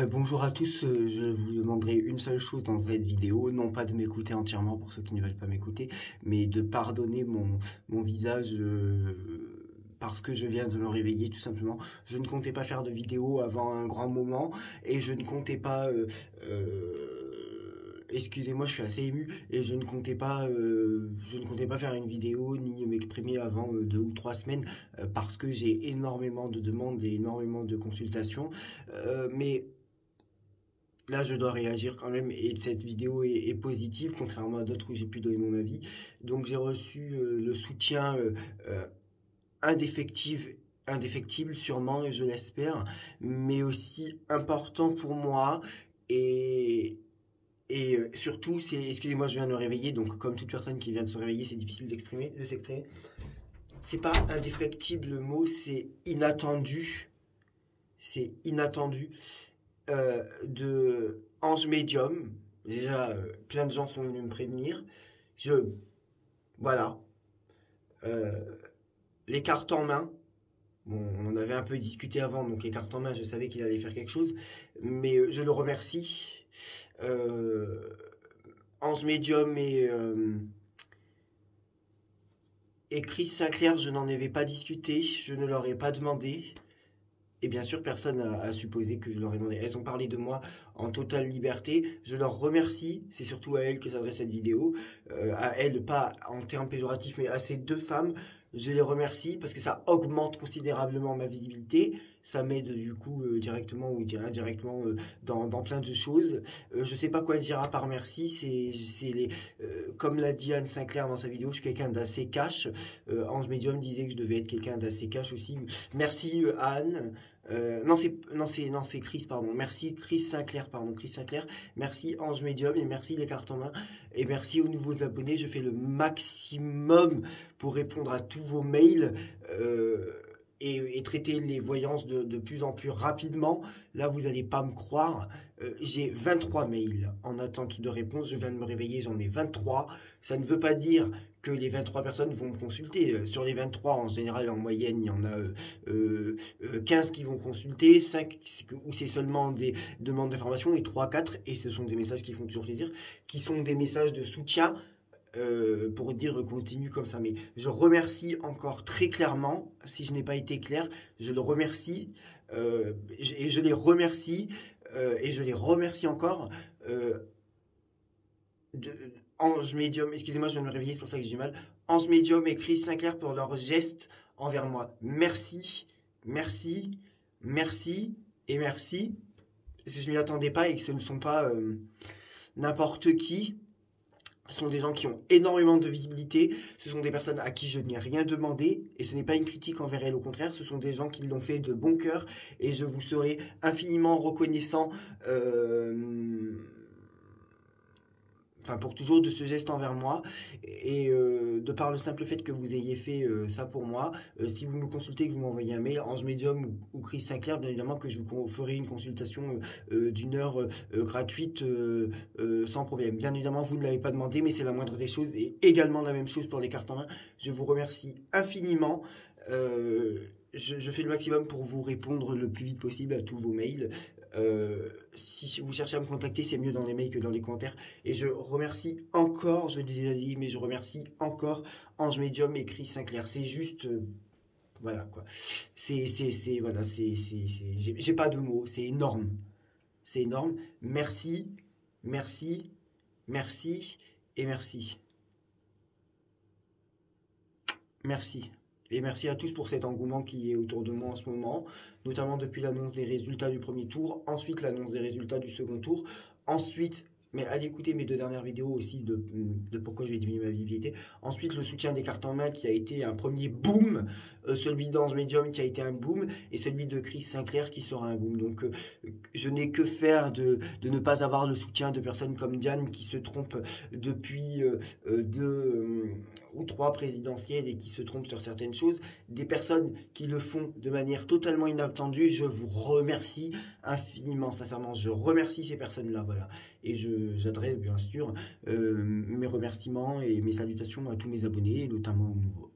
Bonjour à tous, je vous demanderai une seule chose dans cette vidéo, non pas de m'écouter entièrement pour ceux qui ne veulent pas m'écouter, mais de pardonner mon visage parce que je viens de me réveiller tout simplement. Je ne comptais pas faire de vidéo avant un grand moment et je ne comptais pas... excusez-moi, je suis assez ému et je ne comptais pas faire une vidéo ni m'exprimer avant 2 ou 3 semaines parce que j'ai énormément de demandes et énormément de consultations. Mais là, je dois réagir quand même et cette vidéo est positive, contrairement à d'autres où j'ai pu donner mon avis. Donc j'ai reçu le soutien indéfectible, indéfectible sûrement, et je l'espère, mais aussi important pour moi. Et, et surtout, excusez-moi, je viens de me réveiller, donc comme toute personne qui vient de se réveiller, c'est difficile de s'exprimer. C'est pas indéfectible le mot, c'est inattendu. C'est inattendu. De Ange Médium. Déjà, plein de gens sont venus me prévenir. Je, voilà. Euh, les cartes en main. Bon, on en avait un peu discuté avant, donc les cartes en main, je savais qu'il allait faire quelque chose. Mais je le remercie. Euh, Ange Médium et Chris Sinclair, je n'en avais pas discuté. Je ne leur ai pas demandé. Et bien sûr, personne n'a supposé que je leur ai demandé. Elles ont parlé de moi en totale liberté. Je leur remercie. C'est surtout à elles que s'adresse cette vidéo. À elles, pas en termes péjoratifs, mais à ces deux femmes. Je les remercie parce que ça augmente considérablement ma visibilité. Ça m'aide du coup directement ou indirectement dans plein de choses. Je sais pas quoi dire à part merci. Comme l'a dit Anne Sinclair dans sa vidéo, je suis quelqu'un d'assez cash. Ange Medium disait que je devais être quelqu'un d'assez cash aussi. Merci Anne. Non, c'est Chris, pardon. Merci Chris Sinclair, pardon. Chris Sinclair. Merci Ange Medium et merci les cartes en main. Et merci aux nouveaux abonnés. Je fais le maximum pour répondre à tous vos mails et traiter les voyances de plus en plus rapidement. Là, vous n'allez pas me croire. J'ai 23 mails en attente de réponse. Je viens de me réveiller, j'en ai 23. Ça ne veut pas dire que les 23 personnes vont me consulter. Sur les 23, en général, en moyenne, il y en a 15 qui vont consulter, 5 où c'est seulement des demandes d'information, et 3-4, et ce sont des messages qui font toujours plaisir, qui sont des messages de soutien pour dire continue comme ça. Mais je remercie encore très clairement, si je n'ai pas été clair, je le remercie, et je les remercie, et je les remercie encore. De, Ange Medium, excusez-moi, je viens de me réveiller, c'est pour ça que j'ai du mal. Ange Medium et Chris Sinclair pour leur geste envers moi. Merci, merci, merci et merci. Je ne m'y attendais pas et que ce ne sont pas n'importe qui. Ce sont des gens qui ont énormément de visibilité, ce sont des personnes à qui je n'ai rien demandé, et ce n'est pas une critique envers elles, au contraire, ce sont des gens qui l'ont fait de bon cœur, et je vous serai infiniment reconnaissant pour toujours de ce geste envers moi, et de par le simple fait que vous ayez fait ça pour moi. Si vous me consultez, que vous m'envoyez un mail, Ange Medium ou Chris Sinclair, bien évidemment que je vous ferai une consultation d'une heure gratuite sans problème. Bien évidemment, vous ne l'avez pas demandé, mais c'est la moindre des choses, et également la même chose pour les cartes en main. Je vous remercie infiniment. Je fais le maximum pour vous répondre le plus vite possible à tous vos mails. Si vous cherchez à me contacter, c'est mieux dans les mails que dans les commentaires. Et je remercie encore, je l'ai déjà dit, mais je remercie encore Ange Medium et Chris Sinclair. C'est juste, voilà quoi. Voilà, j'ai pas de mots, c'est énorme. C'est énorme. Merci, merci, merci et merci. Merci. Et merci à tous pour cet engouement qui est autour de moi en ce moment, notamment depuis l'annonce des résultats du premier tour, ensuite l'annonce des résultats du second tour, ensuite, mais allez écouter mes 2 dernières vidéos aussi de pourquoi je vais diminuer ma visibilité, ensuite le soutien des cartes en main qui a été un premier boom, celui d'Ange Medium qui a été un boom, et celui de Chris Sinclair qui sera un boom. Donc je n'ai que faire de ne pas avoir le soutien de personnes comme Diane qui se trompent depuis 2 ou 3 présidentielles et qui se trompent sur certaines choses, des personnes qui le font de manière totalement inattendue. Je vous remercie infiniment, sincèrement, je remercie ces personnes-là, voilà. Et j'adresse bien sûr mes remerciements et mes salutations à tous mes abonnés, et notamment aux nouveaux.